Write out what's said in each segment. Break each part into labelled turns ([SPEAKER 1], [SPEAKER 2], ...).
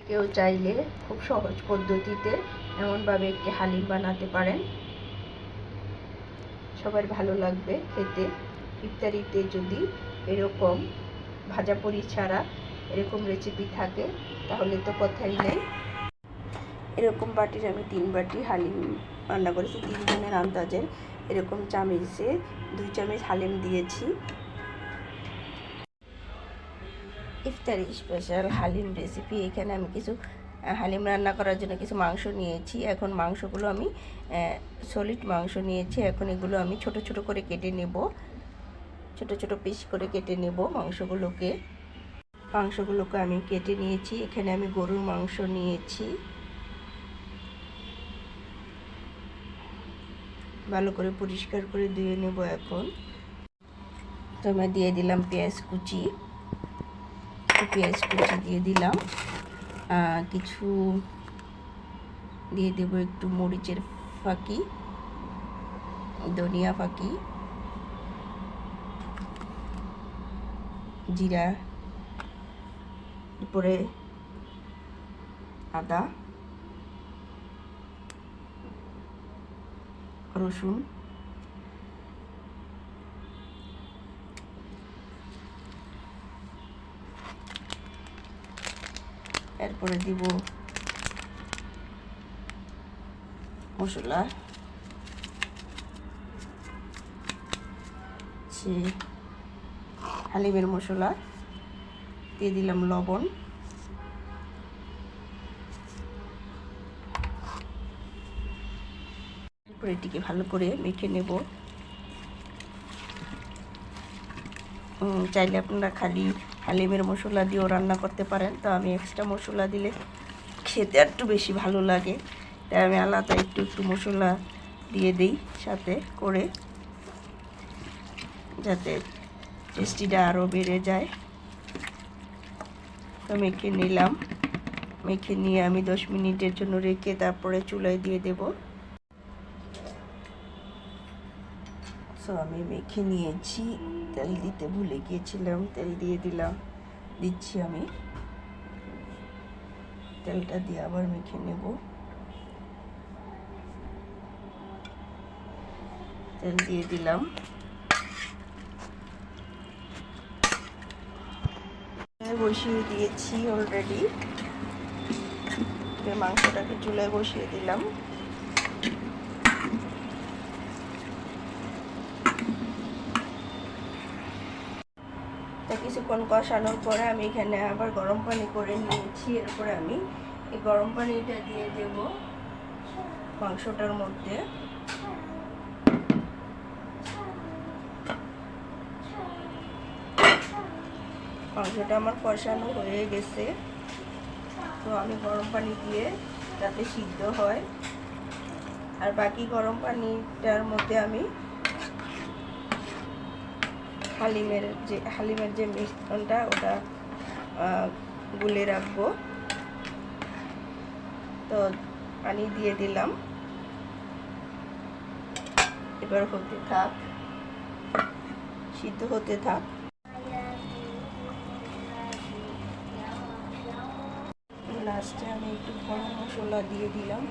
[SPEAKER 1] কেউ চাইলে খুব সহজ পদ্ধতিতে এমনভাবে একটি হালিম বানাতে পারেন, সবার ভালো লাগবে খেতে। ইফতারিতে যদি এরকম ভাজাপোড়ি ছাড়া এরকম রেসিপি থাকে তাহলে তো কথাই নেই। এরকম বাটির আমি 3 বাটি হালিম রান্না করেছি, 3 জনের আন্দাজের। এরকম চামচে 2 চামচ হালিম দিয়েছি। ইফতারি স্পেশাল হালিম রেসিপি। এখানে আমি কিছু হালিম রান্না করার জন্য কিছু মাংস নিয়েছি। এখন মাংসগুলো আমি সলিড মাংস নিয়েছি। এখন এগুলো আমি ছোট ছোট করে কেটে নেব, ছোট ছোট পিস করে কেটে নেব মাংসগুলোকে আমি কেটে নিয়েছি। এখানে আমি গরুর মাংস নিয়েছি, ভালো করে পরিষ্কার করে ধুয়ে নেব। এখন তো আমি দিয়ে দিলাম পেঁয়াজ কুচি দিয়ে দিলাম, কিছু দিয়ে দেব একটু মরিচের ফাঁকি, ধনিয়া ফাঁকি, জিরা, উপরে আদা, রসুন, এরপরে দিব মশলা, হালিমের মশলা দিয়ে দিলাম, লবণ, এরপরে এটিকে ভালো করে মেখে নেব। চাইলে আপনারা খালি হালিমের মশলা দিয়েও রান্না করতে পারেন, তো আমি এক্সট্রা মশলা দিলে খেতে একটু বেশি ভালো লাগে, তাই আমি আলাদা একটু মশলা দিয়ে দিই সাথে করে, যাতে টেস্টিটা আরও বেড়ে যায়। তো মেখে নিলাম, মেখে নিয়ে আমি 10 মিনিটের জন্য রেখে তারপরে চুলায় দিয়ে দেব। সো আমি মেখে নিয়েছি, তেল দিতে ভুলে গিয়েছিলাম, তেল দিয়ে দিচ্ছি আমি। তেলটা দিয়ে আবার মেখে নেব। তেল দিয়ে দিলাম, বসিয়ে দিয়েছি অলরেডি। মাংসটাকে চুলায় বসিয়ে দিলাম। কিছুক্ষণ কষানোর পরে আমি এখানে আবার গরম পানি করে নিয়েছি। এরপরে আমি এই গরম পানিটা দিয়ে দেব মাংসটার মধ্যে। মাংসটা আমার কষানো হয়ে গেছে, তো আমি গরম পানি দিয়ে যাতে সিদ্ধ হয়, আর বাকি গরম পানিটার মধ্যে আমি হালিমের যে মিশ্রণটা ওটা গুলে রাখবো। তো পানি দিয়ে দিলাম, এবার হতে থাক, সিদ্ধ হতে থাক। লাস্টে আমি একটু গরম মশলা দিয়ে দিলাম,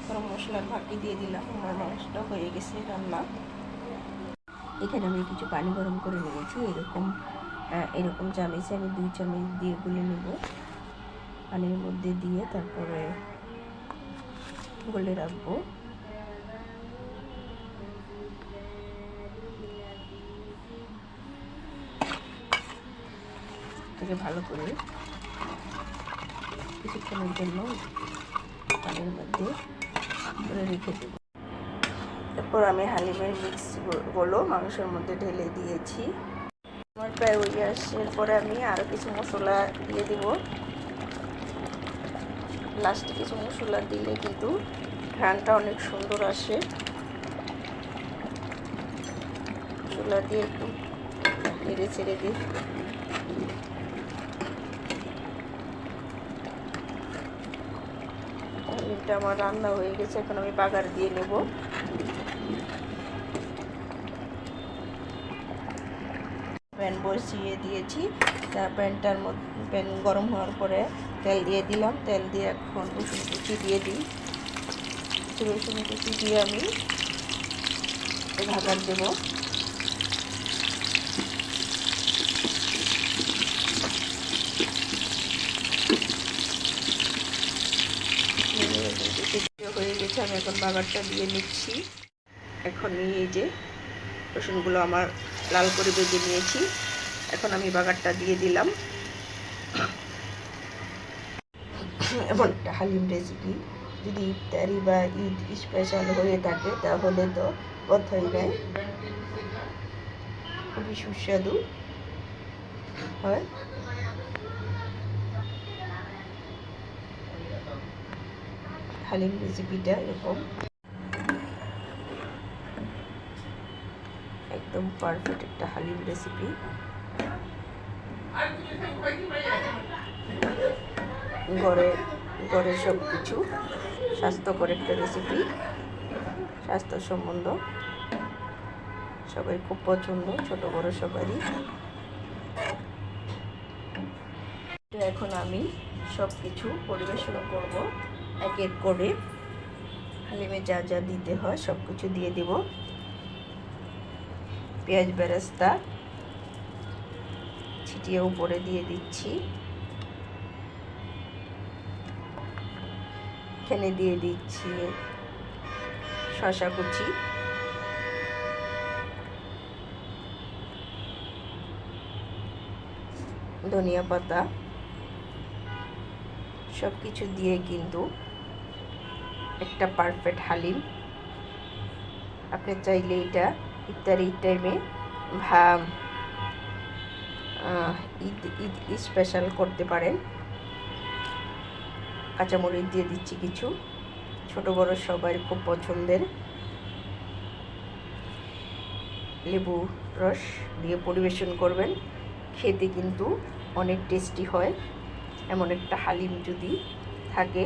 [SPEAKER 1] গরম মশলার ফাঁকি দিয়ে দিলাম। আমার মাংসটা হয়ে গেছে রান্না। এখানে আমি কিছু পানি গরম করে নিয়েছি। এরকম চামচে আমি 2 চামচ দিয়ে গুলে নেব, পানির মধ্যে দিয়ে তারপরে গুলে রাখবো। এটাকে ভালো করে কিছুক্ষণের জন্য পানির মধ্যে করে রেখে দেব। এরপর আমি হালিমের মিক্সগুলো মাংসের মধ্যে ঢেলে দিয়েছি। আমার প্রায় হয়ে আসছে। এরপরে আমি আরও কিছু মশলা দিয়ে দেব। লাস্টে কিছু মশলা দিলে কিন্তু ঘ্রাণটা অনেক সুন্দর আসে। মশলা দিয়ে একটু নেড়ে ছেড়ে দিই। হালিমটা আমার রান্না হয়ে গেছে, এখন আমি বাগার দিয়ে নেব। প্যান বসিয়ে দিয়েছি, প্যান গরম হওয়ার পরে তেল দিয়ে দিলাম, তেল দিয়ে এখন রসুন কুচি দিয়ে দিই। রসুন কুচি দিয়ে আমি ঢাকা দেবো। হয়ে গেছে, আমি এখন বাগারটা দিয়ে নিচ্ছি। এখন এই যে রসুনগুলো আমার লাল করে ভেজে নিয়েছি, এখন আমি বাগারটা দিয়ে দিলাম। এমন একটা হালিম রেসিপি যদি ইফতারি বা ঈদ স্পেশাল হয়ে থাকে তাহলে তো কথাই নাই, খুবই সুস্বাদু হয়। হালিম রেসিপিটা এরকম একদম পারফেক্ট একটা হালিম রেসিপি। ঘরে সব কিছু স্বাস্থ্যকর একটা রেসিপি, স্বাস্থ্যসম্মত, সবাই খুব পছন্দ, ছোট বড় সবারই। এখন আমি সব কিছু পরিবেশন করব এক এক করে। হালিমে যা যা দিতে হয় সব কিছু দিয়ে দেব। পেঁয়াজ বেরেস্তা ছিটিয়ে উপরে দিয়ে দিচ্ছি। এখানে দিয়ে দিচ্ছি শসা কুচি, ধনিয়া পাতা, সব কিছু দিয়ে কিন্তু একটা পারফেক্ট হালিম। আপনি চাইলে এটা ইফতারির টাইমে ঈদ স্পেশাল করতে পারেন। কাঁচামরিচ দিয়ে দিচ্ছি কিছু, ছোট বড় সবার খুব পছন্দের। লেবু রস দিয়ে পরিবেশন করবেন, খেতে কিন্তু অনেক টেস্টি হয়। এমন একটা হালিম যদি থাকে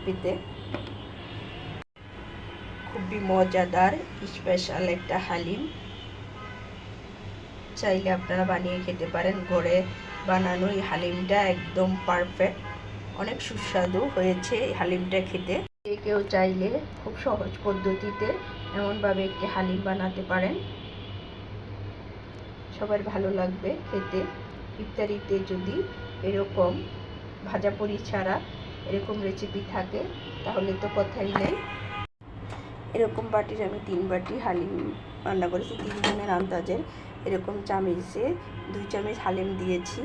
[SPEAKER 1] পেতে, খুবই মজাদার স্পেশাল একটা হালিম। চাইলে আপনারা বানিয়ে খেতে পারেন। ঘরে বানানো এই হালিমটা একদম পারফেক্ট, অনেক সুস্বাদু হয়েছে এই হালিমটা খেতে। কেউ চাইলে খুব সহজ পদ্ধতিতে এমনভাবে একটি হালিম বানাতে পারেন, সবার ভালো লাগবে খেতে। ইফতারিতে যদি এরকম ভাজাপোড়ি ছাড়া এরকম রেসিপি থাকে তাহলে তো কথাই নেই। এরকম বাটির আমি 3 বাটি হালিম রান্না করেছি, 3 জনের আন্দাজের। এরকম চামচে 2 চামচ হালিম দিয়েছি।